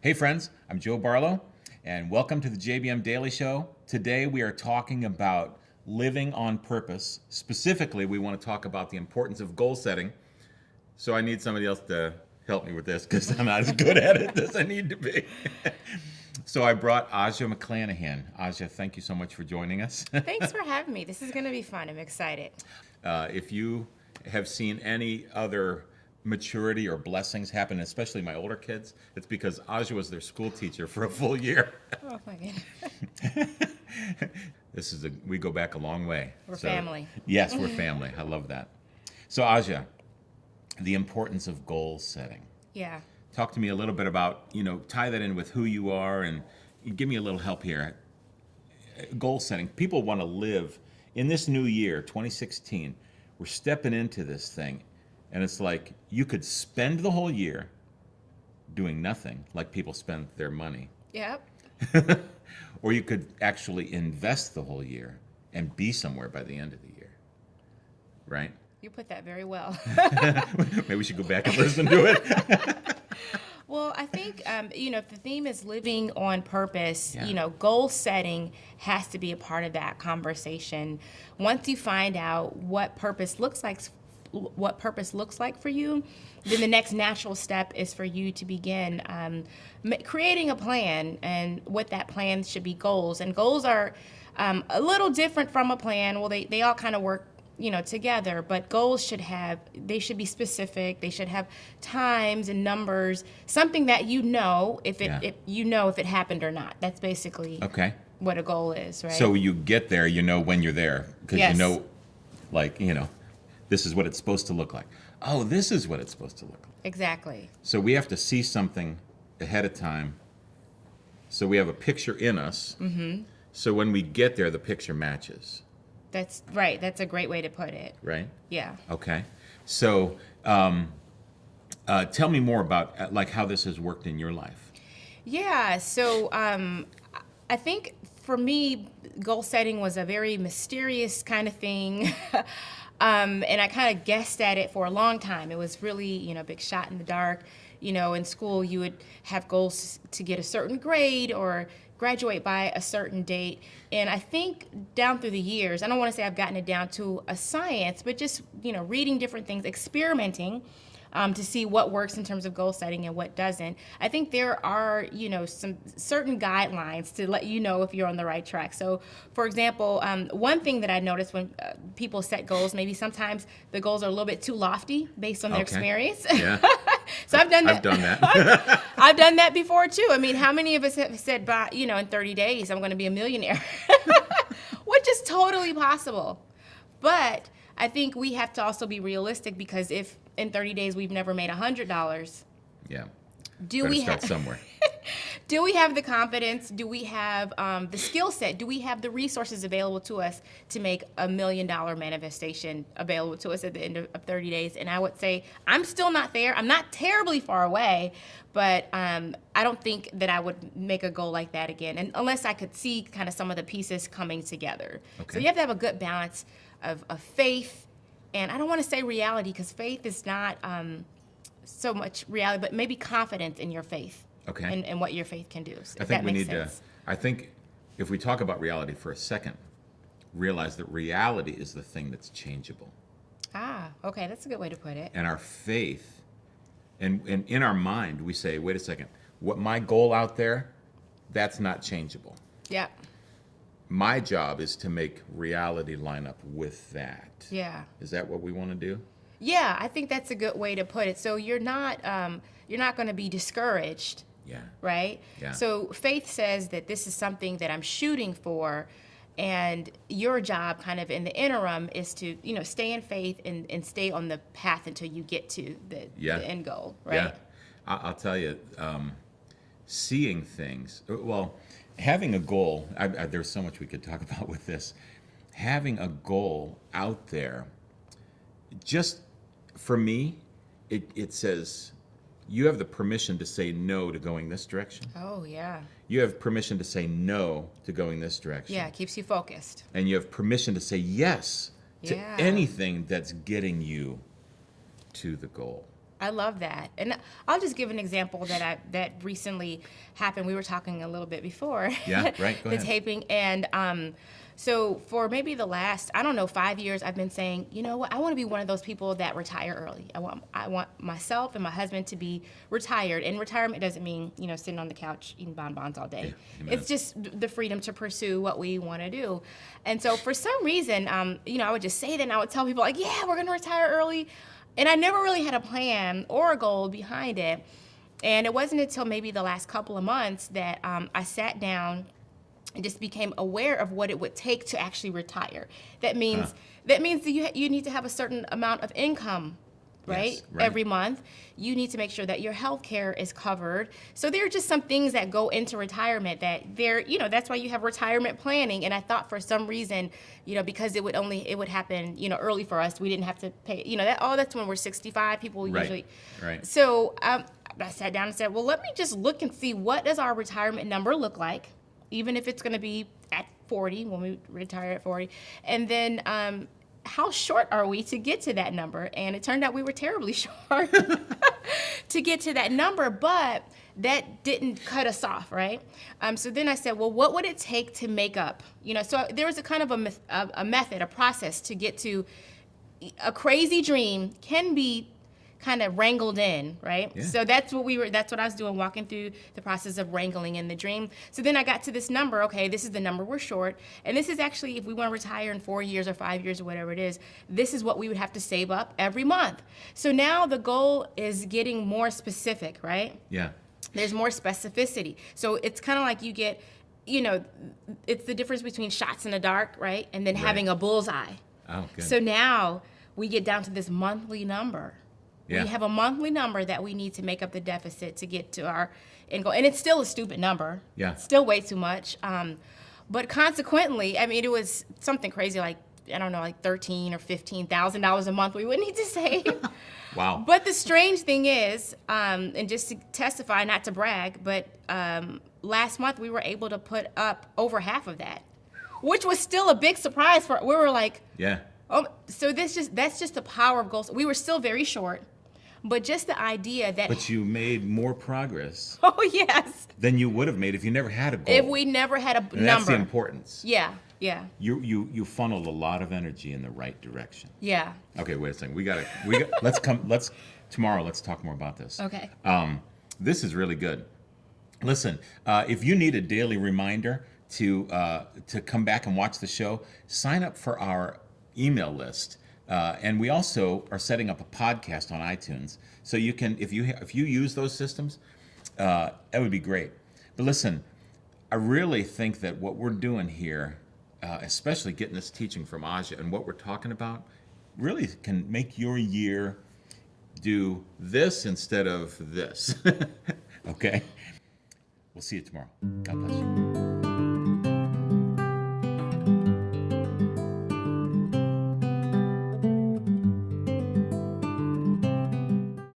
Hey friends, I'm Joe Barlow, and welcome to the JBM Daily Show. Today we are talking about living on purpose. Specifically, we want to talk about the importance of goal setting. So I need somebody else to help me with this because I'm not as good at it as I need to be. So I brought Aja McClanahan. Aja, thank you so much for joining us. Thanks for having me. This is going to be fun. I'm excited. If you have seen any other maturity or blessings happen, especially my older kids, it's because Aja was their school teacher for a full year. Oh my goodness. We go back a long way. We're family. Yes, we're family. I love that. So Aja, the importance of goal setting. Yeah. Talk to me a little bit about, tie that in with who you are and give me a little help here. Goal setting. People want to live in this new year, 2016. We're stepping into this thing, and it's like you could spend the whole year doing nothing, like people spend their money. Yep. Or you could actually invest the whole year and be somewhere by the end of the year. Right? You put that very well. Maybe we should go back and listen to it. Well, I think, if the theme is living on purpose, Yeah. Goal setting has to be a part of that conversation. Once you find out what purpose looks like for you, then the next natural step is for you to begin creating a plan, and what that plan should be goals. And goals are a little different from a plan. Well, they all kind of work together, but goals should be specific. They should have times and numbers, something that if it happened or not. That's basically Okay. what a goal is, right? So you get there, when you're there, because Yes. this is what it's supposed to look like. Oh, this is what it's supposed to look like. Exactly. So we have to see something ahead of time. So we have a picture in us. Mm-hmm. So when we get there, the picture matches. That's right. That's a great way to put it. Right? Yeah. Okay. So tell me more about how this has worked in your life. Yeah. So I think for me, goal setting was a very mysterious kind of thing. And I kind of guessed at it for a long time. It was really, a big shot in the dark. In school, you would have goals to get a certain grade or graduate by a certain date. And I think down through the years, I don't want to say I've gotten it down to a science, but just, reading different things, experimenting to see what works in terms of goal setting and what doesn't. I think there are, some certain guidelines to let you know if you're on the right track. So, for example, one thing that I noticed when people set goals, maybe sometimes the goals are a little bit too lofty based on their experience. Yeah. So I've done that. I've done that. I've done that before too. I mean, how many of us have said, in 30 days, I'm going to be a millionaire, which is totally possible. But I think we have to also be realistic, because if in 30 days we've never made $100, Yeah. do Better we start somewhere? Do we have the confidence? Do we have the skill set? Do we have the resources available to us to make $1 million manifestation available to us at the end of 30 days? And I would say I'm still not there. I'm not terribly far away, but I don't think that I would make a goal like that again, and unless I could see kind of some of the pieces coming together. Okay. So you have to have a good balance of faith, and I don't want to say reality, because faith is not so much reality, but maybe confidence in your faith. Okay. And what your faith can do. I think we need to. I think if we talk about reality for a second, realize that reality is the thing that's changeable. Okay, that's a good way to put it. And our faith, and in our mind, we say, wait a second, what my goal out there, that's not changeable. Yeah. My job is to make reality line up with that. Yeah. Is that what we want to do? Yeah, I think that's a good way to put it. So you're not going to be discouraged. Yeah. Right? Yeah. So faith says that this is something that I'm shooting for, and your job kind of in the interim is to, stay in faith and stay on the path until you get to the end goal, right? Yeah. I'll tell you, seeing things, having a goal, there's so much we could talk about with this. Having a goal out there, just for me, it says, you have the permission to say no to going this direction. Oh, yeah. You have permission to say no to going this direction. Yeah, it keeps you focused. And you have permission to say yes to anything that's getting you to the goal. I love that. And I'll just give an example that recently happened. We were talking a little bit before Yeah, right. Go the ahead. taping. And so for maybe the last, 5 years, I've been saying, you know what, I want to be one of those people that retire early. I want myself and my husband to be retired. And retirement doesn't mean, sitting on the couch eating bonbons all day. Yeah, it's just the freedom to pursue what we want to do. And so for some reason, I would just say that and I would tell people like, yeah, we're going to retire early. And I never really had a plan or a goal behind it. And it wasn't until maybe the last couple of months that I sat down and just became aware of what it would take to actually retire. That means that you need to have a certain amount of income, right? Yes, right. Every month. You need to make sure that your health care is covered. So there are just some things that go into retirement that that's why you have retirement planning. And I thought for some reason, because it would happen, early for us. We didn't have to pay, that's when we're 65. People usually. Right. So I sat down and said, well, let me just look and see what does our retirement number look like, even if it's going to be at 40 when we retire at 40. And then how short are we to get to that number? And it turned out we were terribly short to get to that number, but that didn't cut us off, right? So then I said, well, what would it take to make up? So there was a kind of a method, a process to get to a crazy dream can be kind of wrangled in, right? Yeah. So that's what I was doing, walking through the process of wrangling in the dream. So then I got to this number, okay, this is the number we're short. And this is actually, if we want to retire in 4 years or 5 years or whatever it is, this is what we would have to save up every month. So now the goal is getting more specific, right? Yeah. There's more specificity. So it's kind of like you get, it's the difference between shots in the dark, right? And then having a bullseye. Oh, good. So now we get down to this monthly number. Yeah. We have a monthly number that we need to make up the deficit to get to our end goal. And it's still a stupid number. Yeah. Still way too much. But consequently, I mean, it was something crazy like, I don't know, like $13,000 or $15,000 a month we would need to save. Wow. But the strange thing is, and just to testify, not to brag, but last month we were able to put up over half of that, which was still a big surprise for. We were like, Yeah. oh, so that's just the power of goals. We were still very short, but just the idea that. But you made more progress Oh yes. than you would have made if you never had a goal. If we never had a and number. that's the importance. Yeah. Yeah. You funneled a lot of energy in the right direction. Yeah. Okay, wait a second. Tomorrow let's talk more about this. Okay. This is really good. Listen, if you need a daily reminder to come back and watch the show, sign up for our email list. And we also are setting up a podcast on iTunes, so you can, if you use those systems, that would be great. But listen, I really think that what we're doing here, especially getting this teaching from Aja and what we're talking about, really can make your year do this instead of this. Okay? We'll see you tomorrow. God bless you.